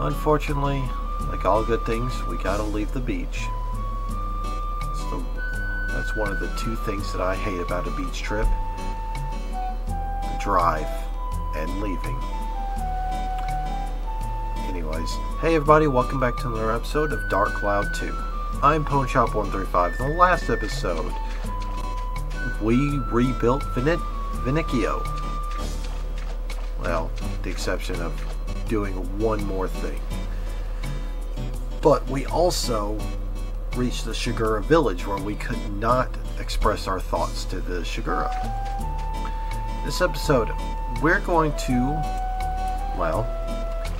Unfortunately, like all good things, we gotta leave the beach. That's one of the two things that I hate about a beach trip. The drive and leaving. Anyways, hey everybody, welcome back to another episode of Dark Cloud 2. I'm PwnShop135. In the last episode, we rebuilt Viniccio. Well, the exception of doing one more thing. But we also reached the Shigura village where we could not express our thoughts to the Shigura. This episode, we're going to, well,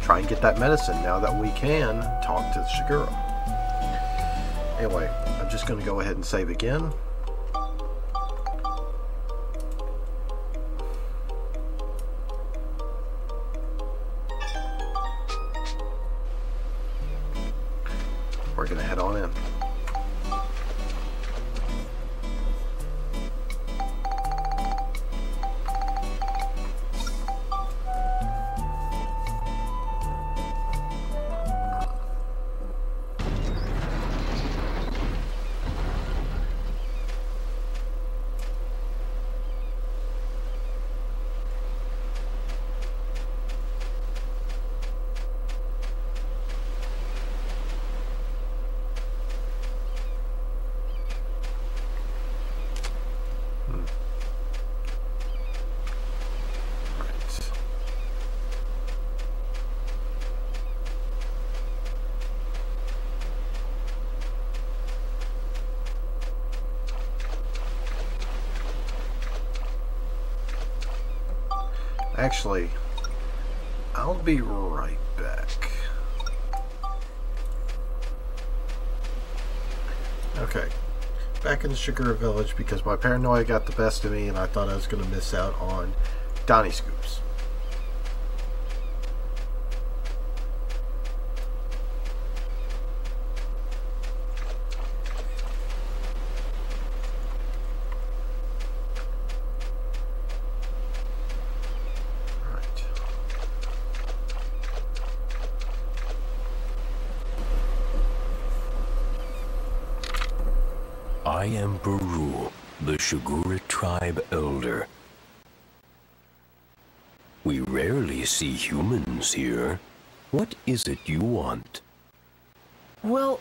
try and get that medicine now that we can talk to the Shigura. Anyway, I'm just going to go ahead and save again. We're going to head on in. Actually, I'll be right back. Okay, back in the Shigura village because my paranoia got the best of me and I thought I was going to miss out on Donnie Scoops. I am Baru, the Shigura tribe elder. We rarely see humans here. What is it you want? Well,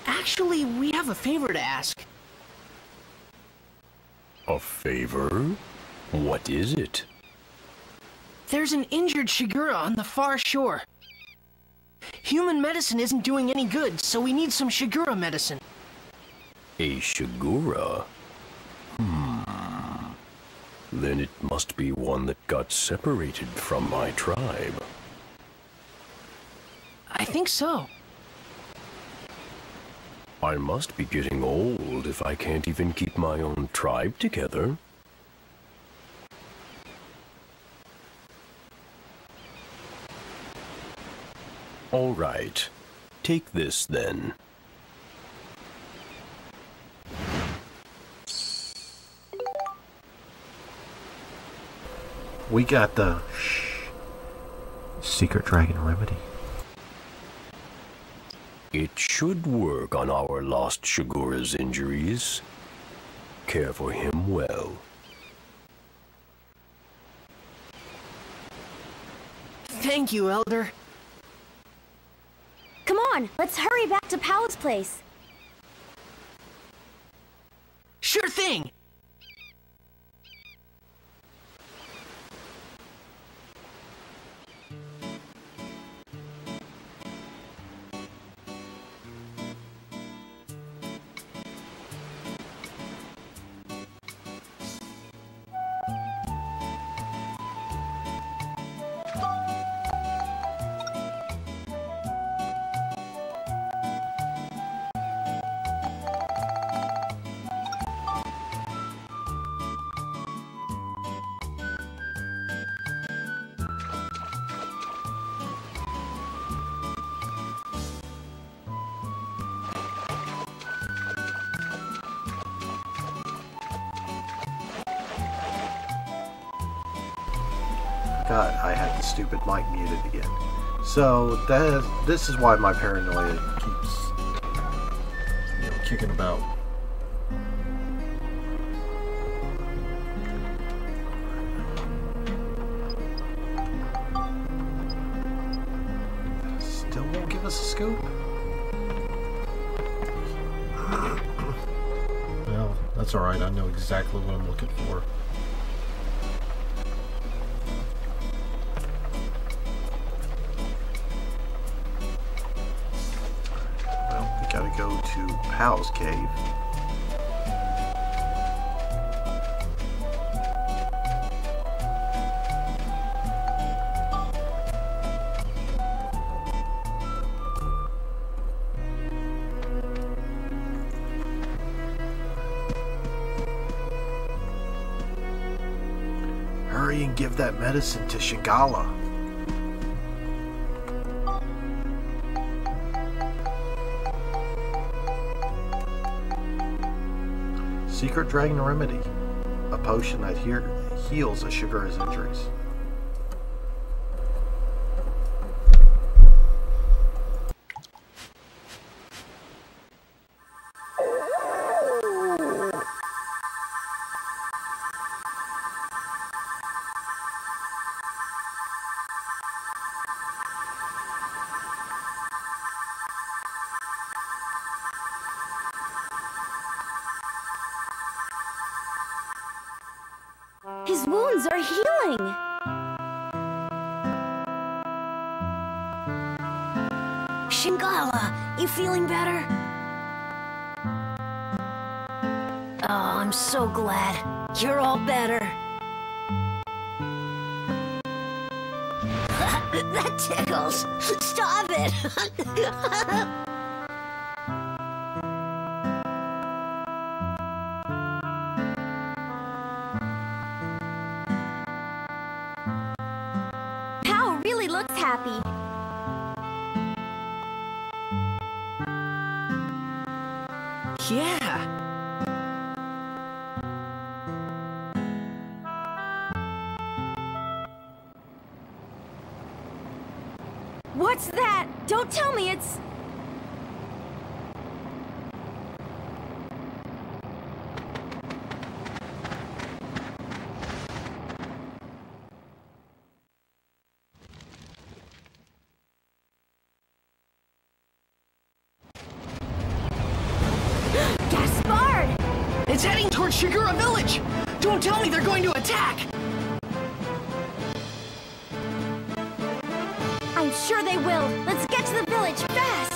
actually, we have a favor to ask. A favor? What is it? There's an injured Shigura on the far shore. Human medicine isn't doing any good, so we need some Shigura medicine. A Shigura? Then it must be one that got separated from my tribe. I think so. I must be getting old if I can't even keep my own tribe together. All right. Take this then. We got the secret dragon remedy. It should work on our lost Shigura's injuries. Care for him well. Thank you, Elder. Come on, let's hurry back to Pow's place. Sure thing! forgot I had the stupid mic muted again. So this is why my paranoia keeps, kicking about. Still won't give us a scoop? Well, that's alright. I know exactly what I'm looking for. Gotta go to Powell's cave. Hurry and give that medicine to Shigala. Secret Dragon Remedy, a potion that heals Ashigura's injuries. His wounds are healing! Shingala, you feeling better? Oh, I'm so glad. You're all better. That tickles! Stop it! Looks happy. Yeah. What's that? Don't tell me it's... It's heading towards Shigura Village! Don't tell me they're going to attack! I'm sure they will. Let's get to the village fast!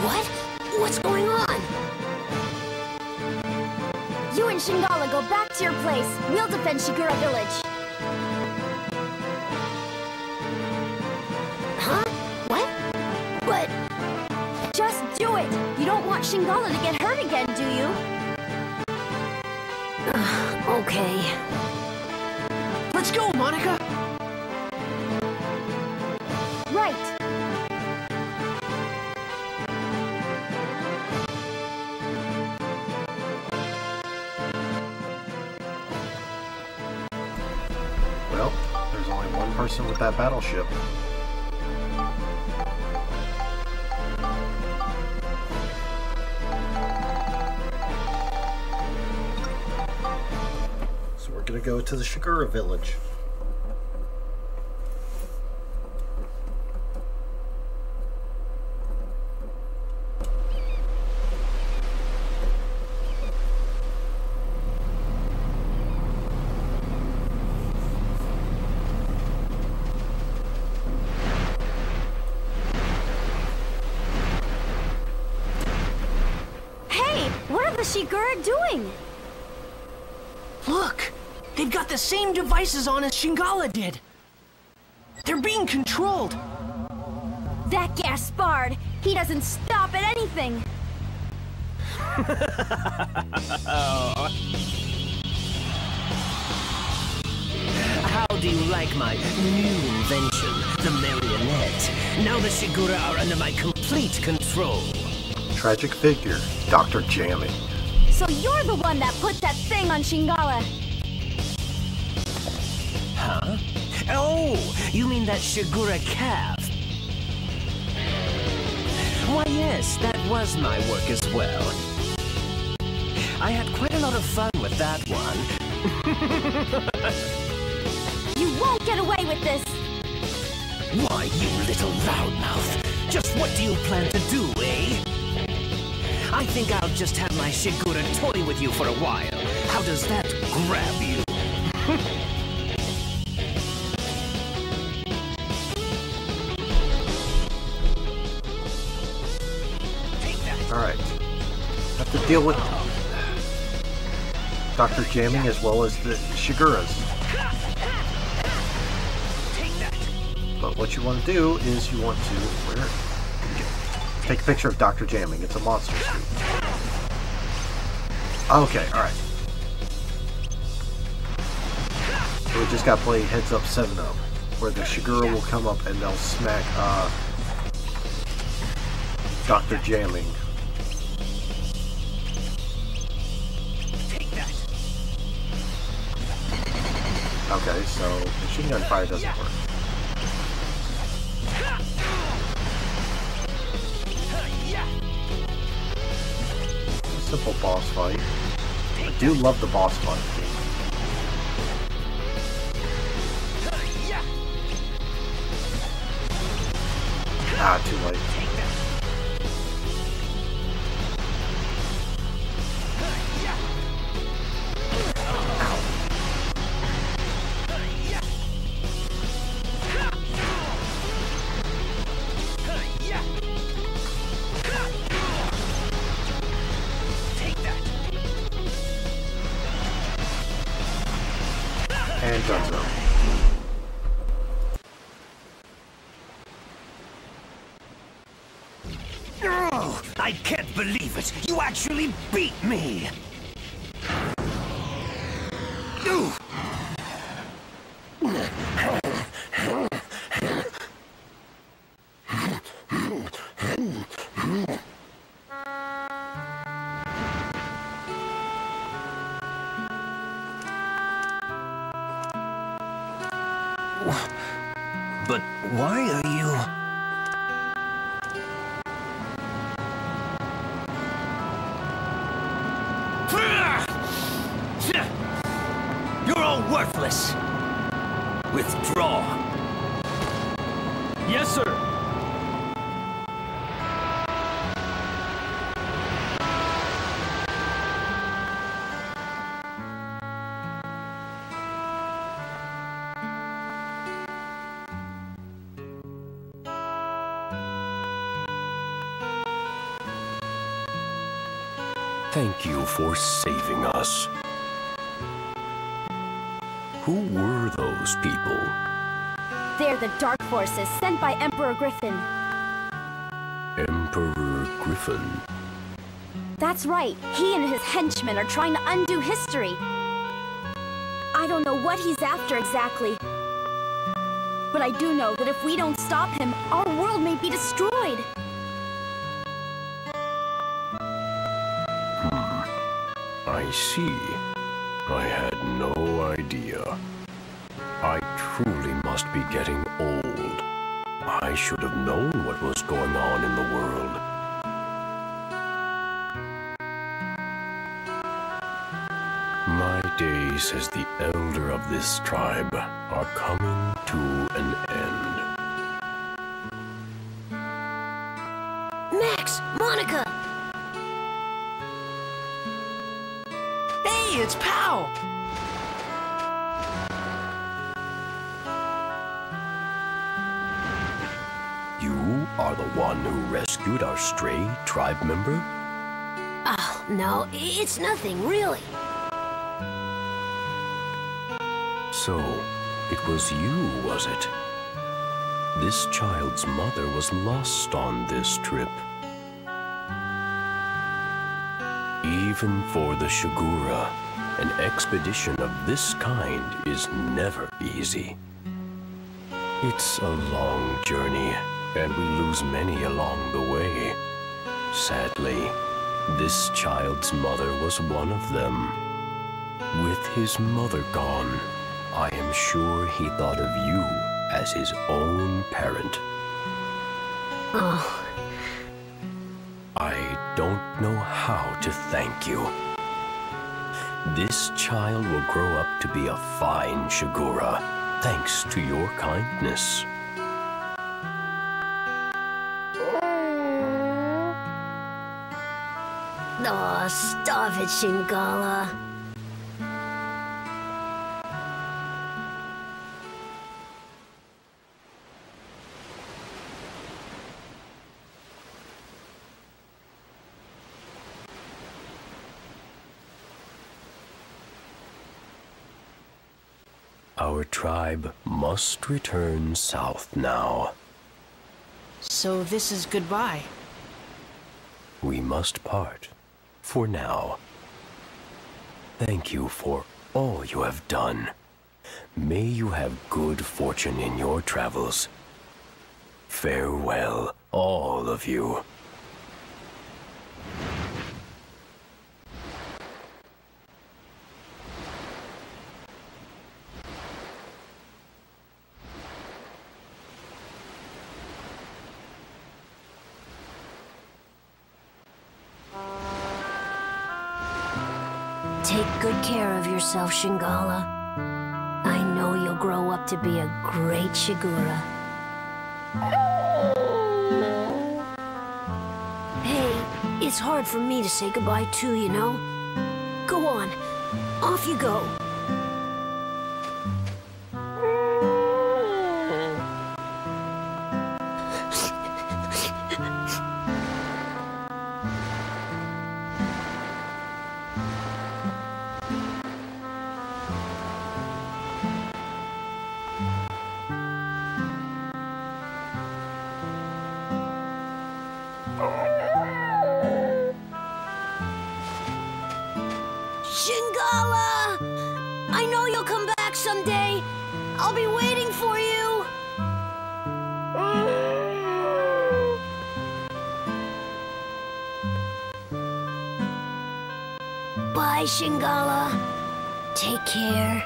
What? What's going on? You and Shingala go back to your place. We'll defend Shigura Village. Huh? What? But... just do it! You don't want Shingala to get hurt again, do you? Okay. Let's go, Monica! Right. Well, there's only one person with that battleship. Gonna go to the Shigura village. Hey, what are the Shigura doing? Look! They've got the same devices on as Shingala did! They're being controlled! That Gaspard! He doesn't stop at anything! How do you like my new invention, the marionette? Now the Shigura are under my complete control. Tragic figure, Dr. Jamming. So you're the one that put that thing on Shingala! Huh? huh? Oh, you mean that Shigura calf? Why, yes, that was my work as well. I had quite a lot of fun with that one. You won't get away with this! Why, you little loudmouth! Just what do you plan to do, eh? I think I'll just have my Shigura toy with you for a while. How does that grab you? Alright. Have to deal with Dr. Jamming as well as the Shiguras. But what you want to do is you want to take a picture of Dr. Jamming. It's a monster suit. Okay, alright. So we just got to play Heads Up 7-0, where the Shigura will come up and they'll smack Dr. Jamming. Okay, so machine gun fire doesn't work. A simple boss fight. I do love the boss fight. Ah, too late. And Dunzo. Oh, I can't believe it! You actually beat me! Ooh. But why are you... You're all worthless. Withdraw. Yes, sir. Thank you for saving us. Who were those people? They're the Dark Forces sent by Emperor Griffin. Emperor Griffin? That's right. He and his henchmen are trying to undo history. I don't know what he's after exactly. But I do know that if we don't stop him, our world may be destroyed. I see. I had no idea. I truly must be getting old. I should have known what was going on in the world. My days as the elder of this tribe are coming to an end. Max! Monica! Hey, it's Pow! You are the one who rescued our stray tribe member? Oh, no, it's nothing, really. So, it was you, was it? This child's mother was lost on this trip. Even for the Shigura, an expedition of this kind is never easy. It's a long journey, and we lose many along the way. Sadly, this child's mother was one of them. With his mother gone, I am sure he thought of you as his own parent. Oh, I don't know how to thank you. This child will grow up to be a fine Shigura, thanks to your kindness. oh, stop it, Shingala. Our tribe must return south now. So this is goodbye. We must part, for now. Thank you for all you have done. May you have good fortune in your travels. Farewell, all of you. Take good care of yourself, Shingala. I know you'll grow up to be a great Shigura. Hey, it's hard for me to say goodbye too, you know? Go on, off you go. Shingala! I know you'll come back someday. I'll be waiting for you. Bye, Shingala. Take care.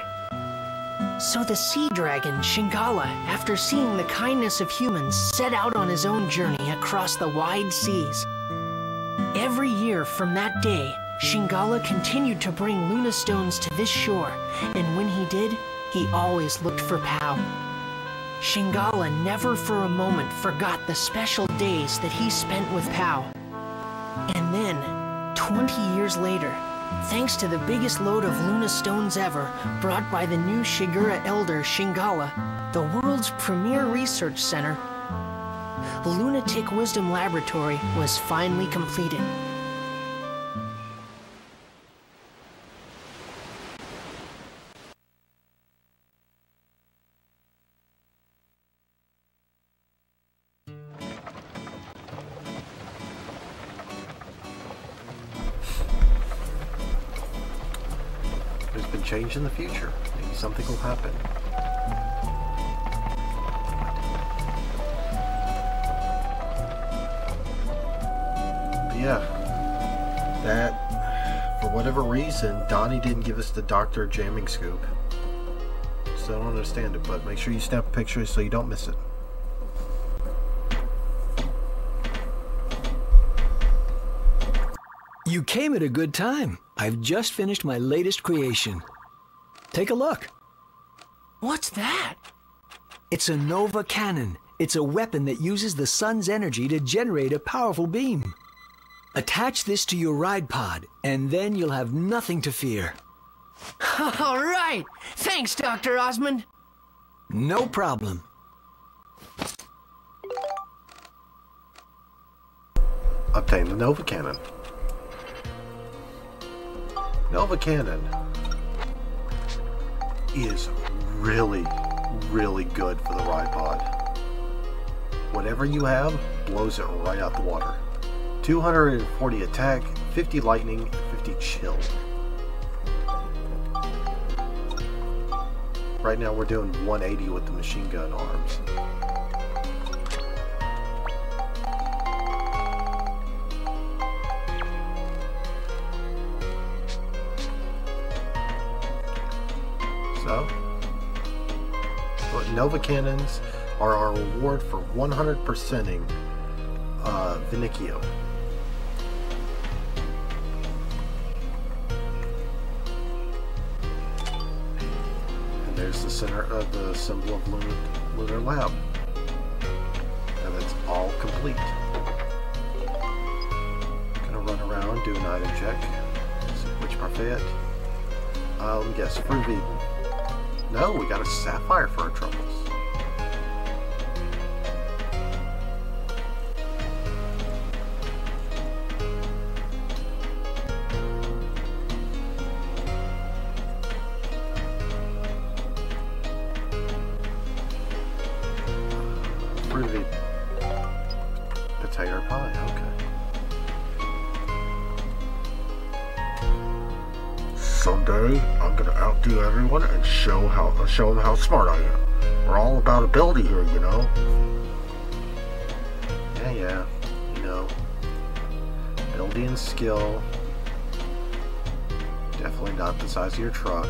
So the sea dragon, Shingala, after seeing the kindness of humans, set out on his own journey across the wide seas. Every year from that day, Shingala continued to bring Luna stones to this shore, and when he did, he always looked for Pao. Shingala never for a moment forgot the special days that he spent with Pao. And then, 20 years later, thanks to the biggest load of Luna stones ever, brought by the new Shigura elder Shingala, the world's premier research center, Lunatic Wisdom Laboratory was finally completed. There's been change in the future. Maybe something will happen. But yeah, that, for whatever reason, Donnie didn't give us the Dr. Jamming Scoop. Still don't understand it, but make sure you snap a picture so you don't miss it. You came at a good time. I've just finished my latest creation. Take a look. What's that? It's a Nova Cannon. It's a weapon that uses the sun's energy to generate a powerful beam. Attach this to your ride pod, and then you'll have nothing to fear. All right! Thanks, Dr. Osmond! No problem. Obtain the Nova Cannon. Nova Cannon is really, really good for the ride pod. Whatever you have blows it right out the water. 240 attack, 50 lightning, 50 chill. Right now we're doing 180 with the machine gun arms. So, Nova Cannons are our reward for 100%ing Vinicchio. And there's the center of the symbol of Lunar Lab. And it's all complete. Gonna run around, do an item check. See which parfait. Let me guess, Fruit of Eden. No, we got a sapphire for our troubles. Fruit of Eden. Potato pie, okay. Someday, I'm gonna outdo everyone and show them how smart I am. We're all about ability here, you know. Yeah, you know. Ability and skill. Definitely not the size of your truck.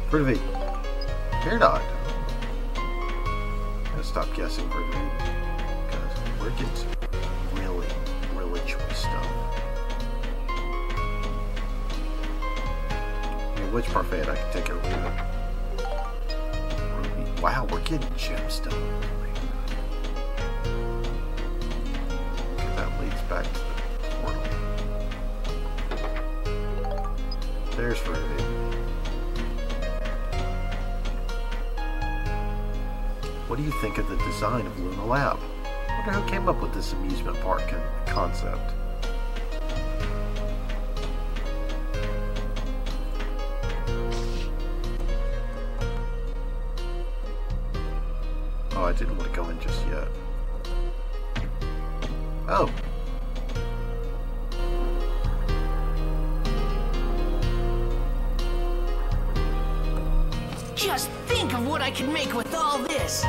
Fruit of Eden. You're not. I'm gonna stop guessing Fruit of Eden. We're getting some really choice stuff. I mean, which parfait I can take it or leave it. Ruby. Wow, we're getting gemstone. Okay, that leads back to the portal. There's Fruit of Eden. What do you think of the design of Luna Lab? I wonder who came up with this amusement park concept. Oh, I didn't want to go in just yet. Oh. Just think of what I can make with all this!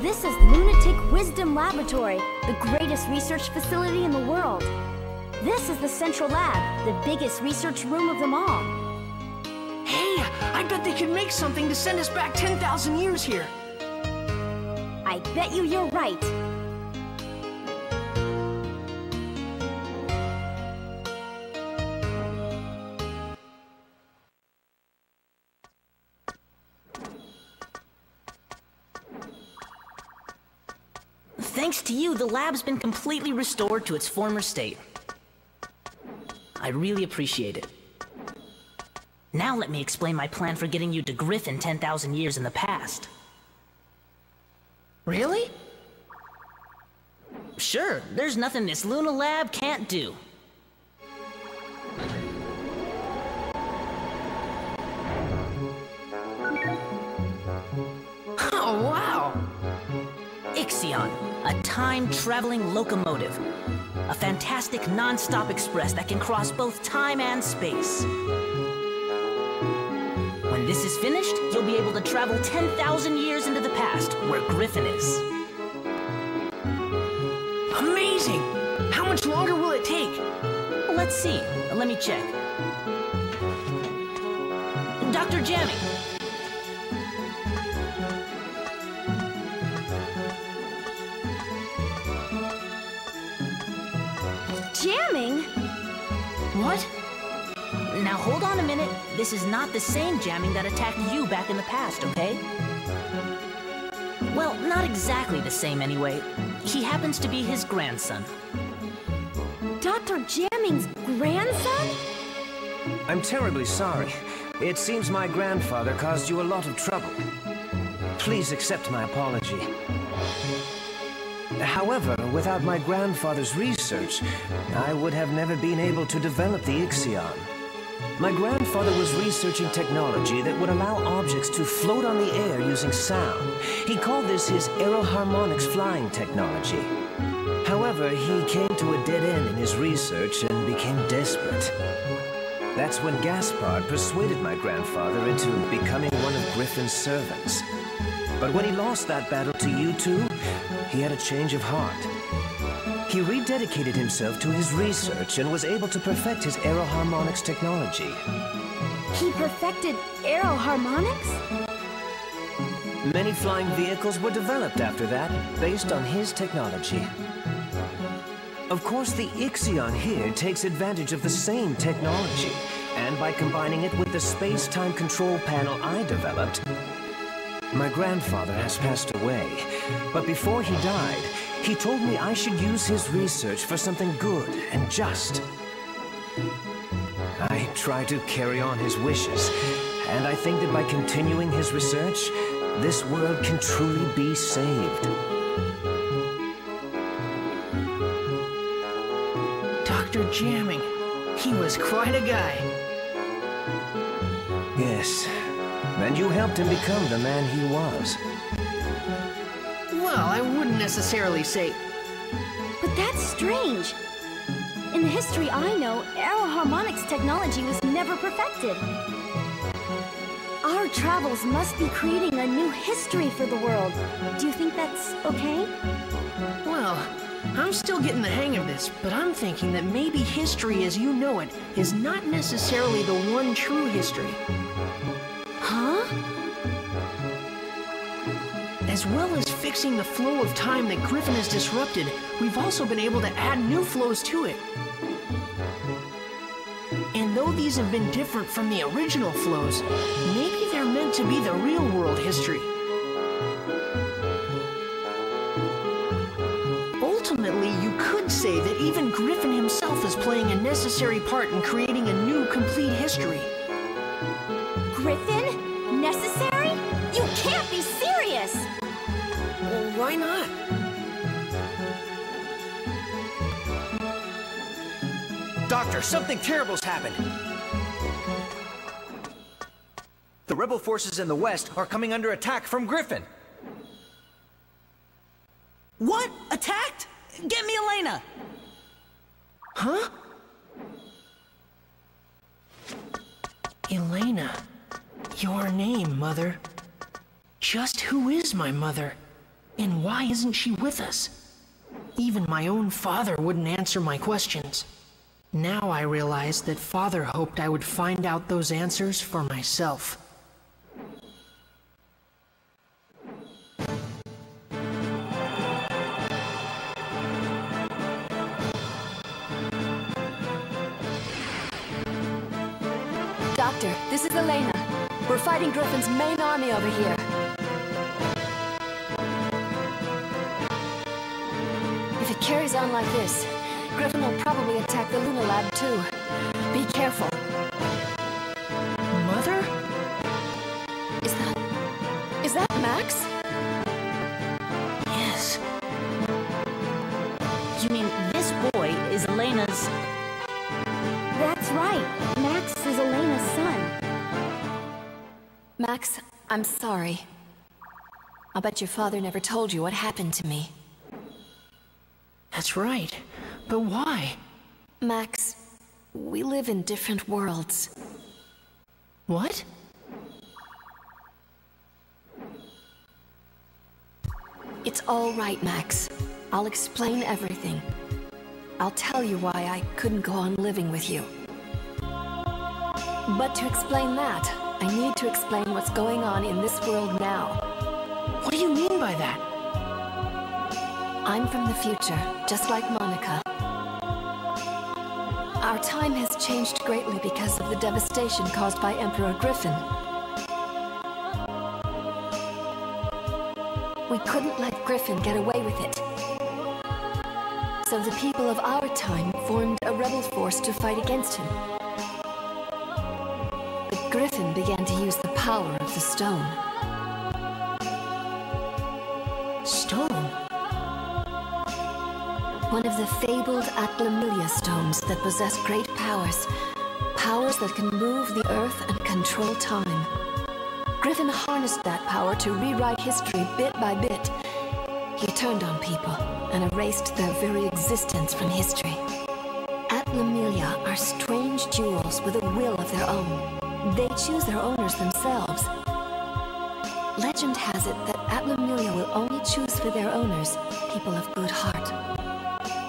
This is Lunatic Wisdom Laboratory, the greatest research facility in the world. This is the Central Lab, the biggest research room of them all. Hey, I bet they could make something to send us back 10,000 years here. I bet you're right. Thanks to you, the lab's been completely restored to its former state. I really appreciate it. Now let me explain my plan for getting you to Griffin 10,000 years in the past. Really? Sure, there's nothing this Luna Lab can't do. Oh, wow! Ixion, a time-traveling locomotive. A fantastic non-stop express that can cross both time and space. When this is finished, you'll be able to travel 10,000 years into the past, where Griffin is. Amazing! How much longer will it take? Let's see. Let me check. Dr. Jammy. Jamming? What? Now hold on a minute. This is not the same jamming that attacked you back in the past, okay? Well, not exactly the same anyway. He happens to be his grandson. Dr. Jamming's grandson? I'm terribly sorry. It seems my grandfather caused you a lot of trouble. Please accept my apology. However, without my grandfather's research, I would have never been able to develop the Ixion. My grandfather was researching technology that would allow objects to float on the air using sound. He called this his aeroharmonics flying technology. However, he came to a dead end in his research and became desperate. That's when Gaspard persuaded my grandfather into becoming one of Griffin's servants. But when he lost that battle to you two, he had a change of heart. He rededicated himself to his research and was able to perfect his aeroharmonics technology. He perfected aeroharmonics? Many flying vehicles were developed after that, based on his technology. Of course, the Ixion here takes advantage of the same technology, and by combining it with the space-time control panel I developed, my grandfather has passed away, but before he died, he told me I should use his research for something good and just. I try to carry on his wishes, and I think that by continuing his research, this world can truly be saved. Dr. Jamming, he was quite a guy. Yes, and you helped him become the man he was. Well, I wouldn't necessarily say... But that's strange. In the history I know, aeroharmonics technology was never perfected. Our travels must be creating a new history for the world. Do you think that's okay? Well, I'm still getting the hang of this, but I'm thinking that maybe history as you know it is not necessarily the one true history. Huh? As well as fixing the flow of time that Griffin has disrupted, we've also been able to add new flows to it. And though these have been different from the original flows, maybe they're meant to be the real world history. Ultimately, you could say that even Griffin himself is playing a necessary part in creating a new, complete history. Griffin? Necessary? You can't be serious! Well, why not? Doctor, something terrible's happened. The rebel forces in the west are coming under attack from Griffin. What? Attacked? Get me Elena! Huh? Elena. Your name, Mother. Just who is my mother? And why isn't she with us? Even my own father wouldn't answer my questions. Now I realize that Father hoped I would find out those answers for myself. Doctor, this is Elena. We're fighting Griffin's main army over here. If it carries on like this, Griffin will probably attack the Luna Lab too. Be careful. Mother? Is that Max? Yes. You mean this boy is Elena's... That's right. Max is Elena's son. Max, I'm sorry. I'll bet your father never told you what happened to me. That's right. But why? Max, we live in different worlds. What? It's all right, Max. I'll explain everything. I'll tell you why I couldn't go on living with you. But to explain that, I need to explain what's going on in this world now. What do you mean by that? I'm from the future, just like Monica. Our time has changed greatly because of the devastation caused by Emperor Griffin. We couldn't let Griffin get away with it. So the people of our time formed a rebel force to fight against him. But Griffin began to use the power of the stone. Stone? One of the fabled Atlamilia stones that possess great powers. Powers that can move the earth and control time. Griffin harnessed that power to rewrite history bit by bit. He turned on people and erased their very existence from history. Atlamilia are strange jewels with a will of their own. They choose their owners themselves. Legend has it that Atlamilia will only choose for their owners people of good heart.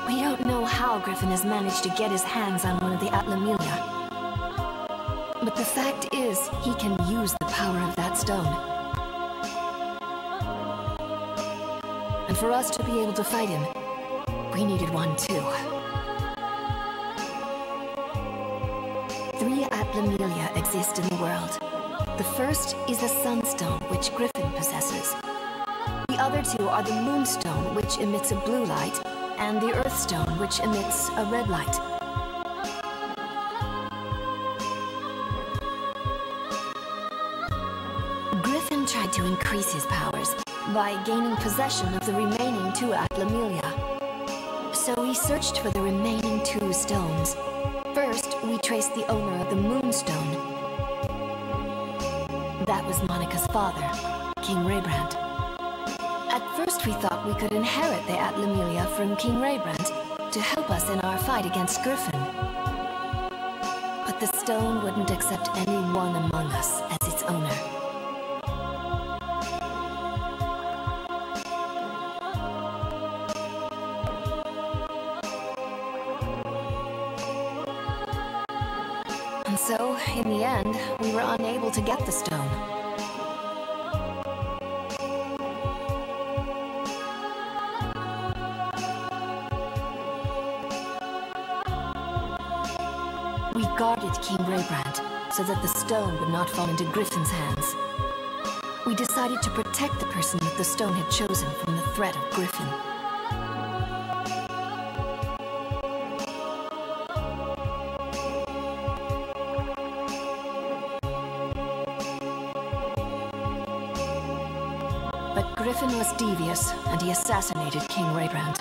We know how Griffin has managed to get his hands on one of the Atlamelia. But the fact is, he can use the power of that stone. And for us to be able to fight him, we needed one too. 3 Atlamelia exist in the world. The first is the Sunstone, which Griffin possesses. The other 2 are the Moonstone, which emits a blue light, and the Earthstone, which emits a red light. Griffin tried to increase his powers by gaining possession of the remaining 2 Atlamelia. So he searched for the remaining 2 stones. First, we traced the owner of the Moonstone. That was Monica's father, King Raybrand. At first we thought we could inherit the Atlamelia from King Raybrand to help us in our fight against Griffin. But the stone wouldn't accept anyone among us as its owner. And so, in the end, we were unable to get the stone. We guarded King Raybrand so that the stone would not fall into Griffin's hands. We decided to protect the person that the stone had chosen from the threat of Griffin. But Griffin was devious, and he assassinated King Raybrand.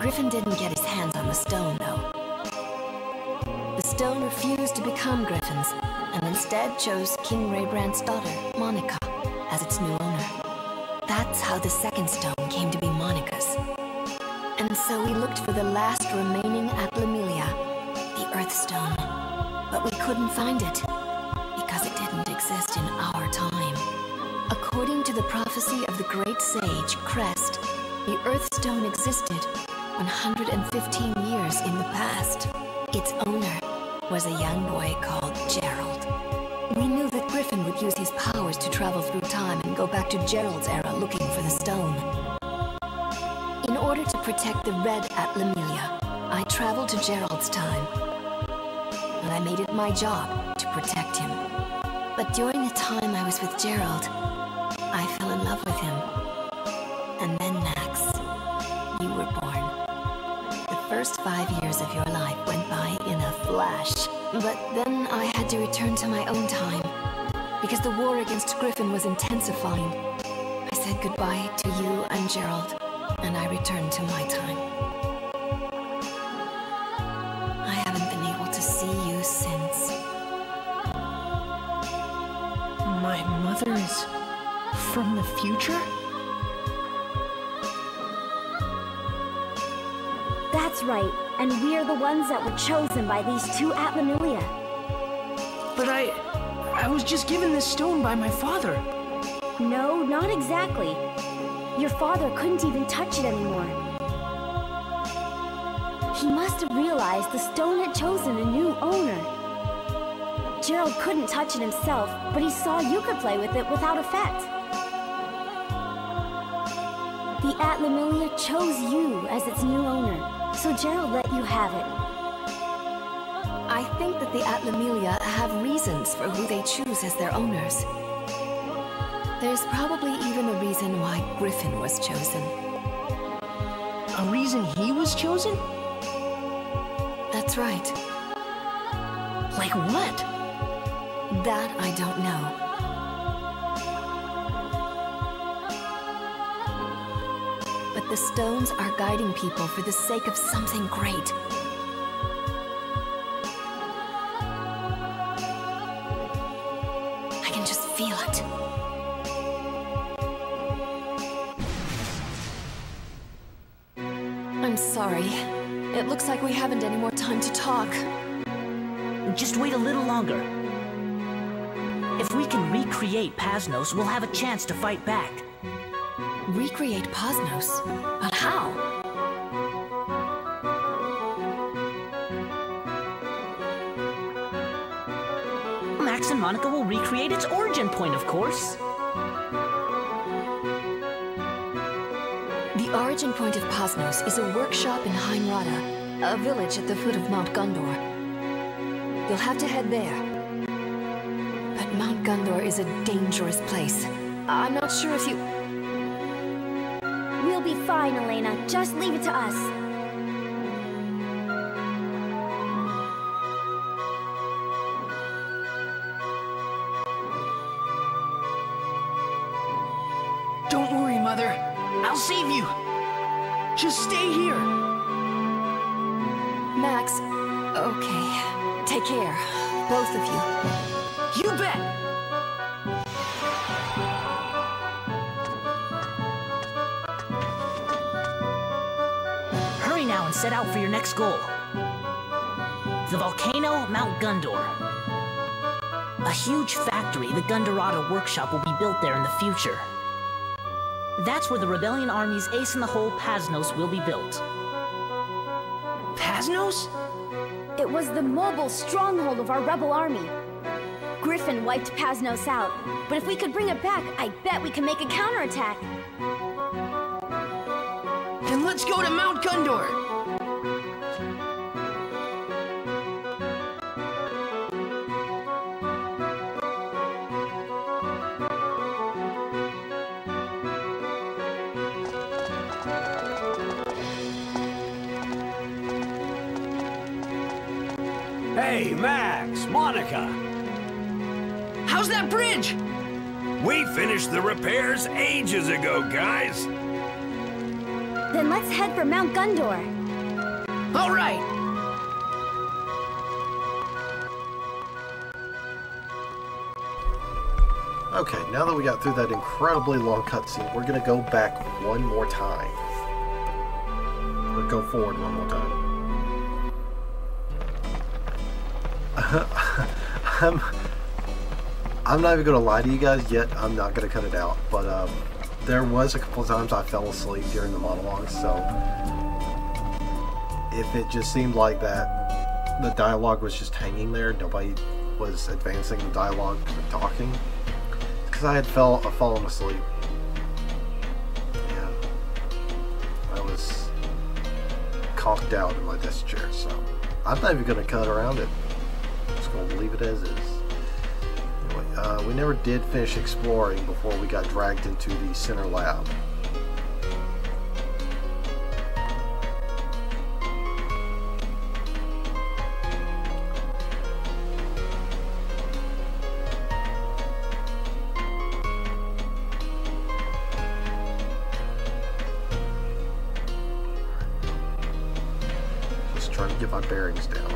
Griffin didn't get his hands on the stone, though. The stone refused to become Griffin's, and instead chose King Raybrand's daughter, Monica, as its new owner. That's how the second stone came to be Monica's. And so we looked for the last remaining Atlamelia, the Earthstone. But we couldn't find it, because it didn't exist in our time. According to the prophecy of the great sage, Crest, the Earthstone existed 115 years in the past. Its owner was a young boy called Gerald. We knew that Griffin would use his powers to travel through time and go back to Gerald's era looking for the stone. In order to protect the red Atlamelia, I traveled to Gerald's time. And I made it my job to protect him. But during the time I was with Gerald, I fell in love with him. And then, Max, you were born. The first 5 years of your life went by in a flash. But then I had to return to my own time, because the war against Griffin was intensifying. I said goodbye to you and Gerald, and I returned to my time. I haven't been able to see you since. My mother is from the future? That's right, and we're the ones that were chosen by these two Atlamelia. But I was just given this stone by my father. No, not exactly. Your father couldn't even touch it anymore. He must have realized the stone had chosen a new owner. Gerald couldn't touch it himself, but he saw you could play with it without effect. The Atlamelia chose you as its new owner, so Gerald let you have it. I think that the Atlamelia have reasons for who they choose as their owners. There's probably even a reason why Griffin was chosen. A reason he was chosen? That's right. Like what? That I don't know. But the stones are guiding people for the sake of something great. I can just feel it. I'm sorry. It looks like we haven't any more time to talk. Just wait a little longer. If we can recreate Pasnos, we'll have a chance to fight back. Recreate Pasnos? But how? Max and Monica will recreate its origin point, of course. The origin point of Pasnos is a workshop in Heinrada, a village at the foot of Mount Gondor. You'll have to head there. But Mount Gondor is a dangerous place. I'm not sure if you... We'll be fine, Elena. Just leave it to us. Don't worry, Mother. I'll save you. Just stay here. Max, okay. Take care, both of you. You bet. Hurry now and set out for your next goal. The volcano, Mount Gondor. A huge factory, the Gondorada workshop, will be built there in the future. That's where the Rebellion Army's ace in the hole, Pasnos, will be built. Pasnos? It was the mobile stronghold of our rebel army. Griffin wiped Pasnos out, but if we could bring it back, I bet we can make a counterattack. Then let's go to Mount Gondor. Hey, Max, Monica. How's that bridge? We finished the repairs ages ago, guys. Then let's head for Mount Gundor. All right. Okay, now that we got through that incredibly long cutscene, we're gonna go back one more time. Or go forward one more time. I'm not even gonna lie to you guys yet. I'm not gonna cut it out, but there was a couple of times I fell asleep during the monologue, so if it just seemed like that the dialogue was just hanging there, nobody was advancing the dialogue or talking, because I had fallen asleep. Yeah, I was conked out in my desk chair, so I'm not even gonna cut around it. I'm just gonna leave it as is. Anyway, we never did finish exploring before we got dragged into the center lab. Just trying to get my bearings down.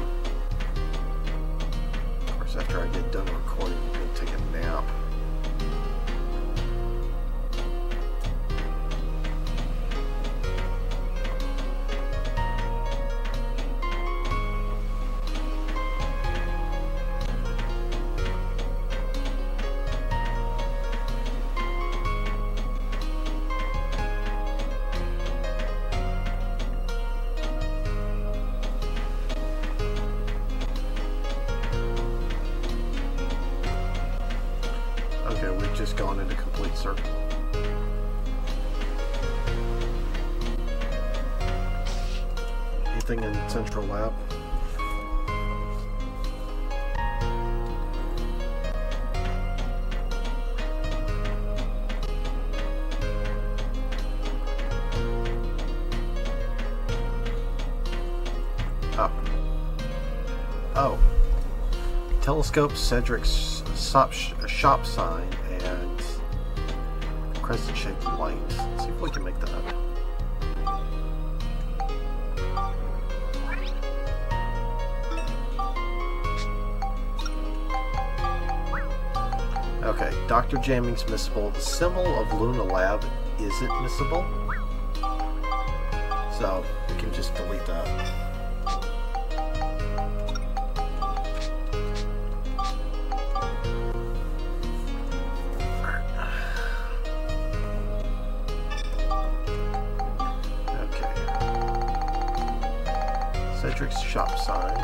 Of course, after I get done recording, I'm going to take a nap. Okay, we've just gone into complete circle. Anything in Central Lab? Oh. Oh. Telescope, Cedric's shop sign, and crescent-shaped light. Let's see if we can make that. Okay, Dr. Jamming's missable. The symbol of Luna Lab isn't missable, so we can just delete that. Cedric's shop sign.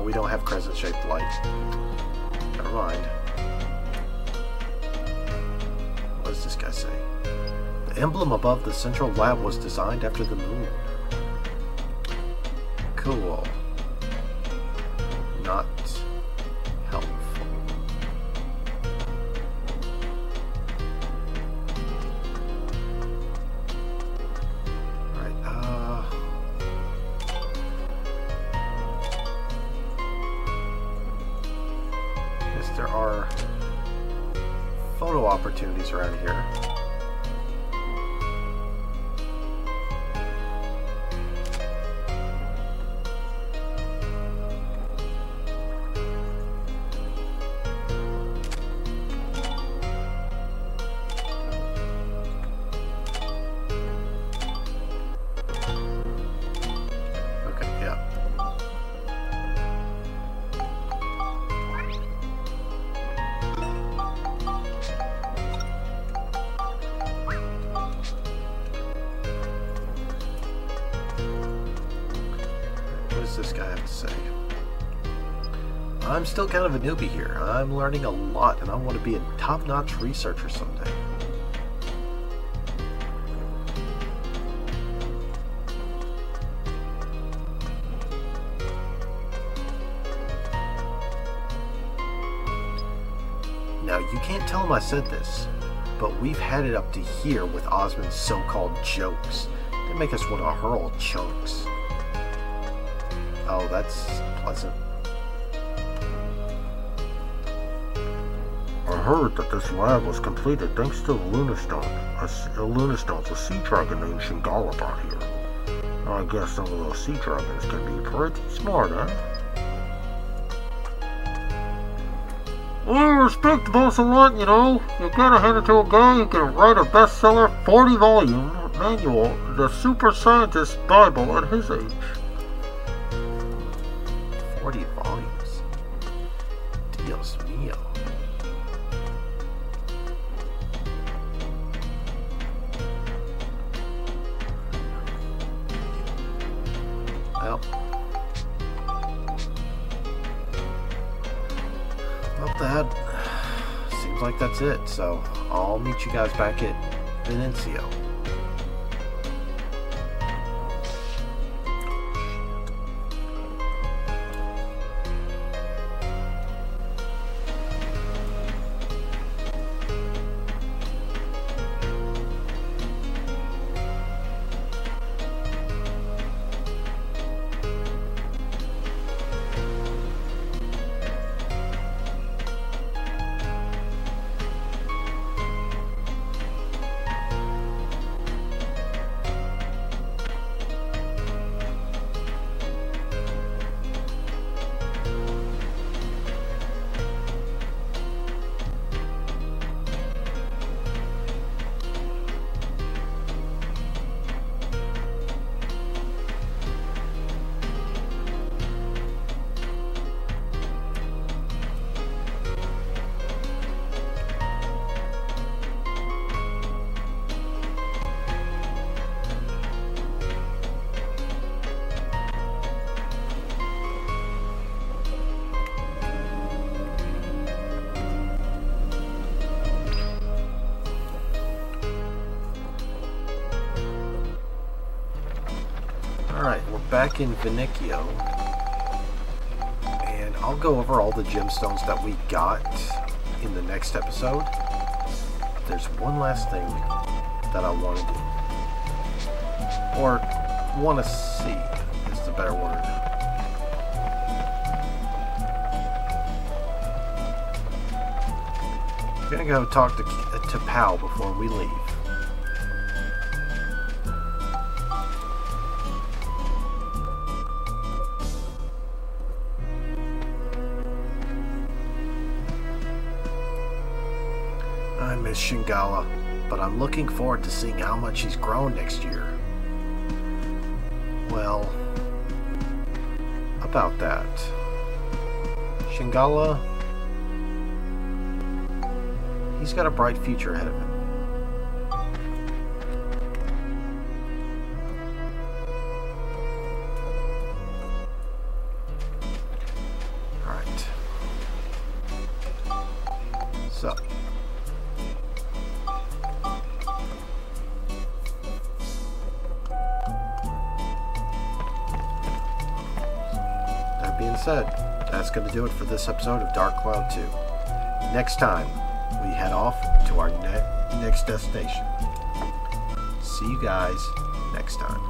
We don't have crescent-shaped light. Never mind. What does this guy say? The emblem above the central lab was designed after the moon. Cool. Not helpful. There are photo opportunities around here. Okay, yeah. What does this guy have to say? I'm still kind of a newbie here. I'm learning a lot, and I want to be a top-notch researcher someday. Now, you can't tell him I said this, but we've had it up to here with Osmond's so-called jokes. They make us want to hurl chunks. Oh, that's pleasant. heard that this lab was completed thanks to the Lunastone. Lunastone's a sea dragon named Shingala brought here. I guess some of those sea dragons can be pretty smart, huh? Well, respect the boss a lot, you know. You gotta hand it to a guy who can write a bestseller 40-volume manual, the Super Scientist Bible at his age. 40 volumes. Dios mío. Well, that seems like that's it. So I'll meet you guys back at Venencio. Alright, we're back in Venencio, and I'll go over all the gemstones that we got in the next episode. There's one last thing that I want to do, or want to see is the better word. I'm gonna go talk to Pal before we leave. I miss Shingala, but I'm looking forward to seeing how much he's grown next year. Well, about that. Shingala, he's got a bright future ahead of him. Alright. So. That being said, that's going to do it for this episode of Dark Cloud 2. Next time, we head off to our next destination. See you guys next time.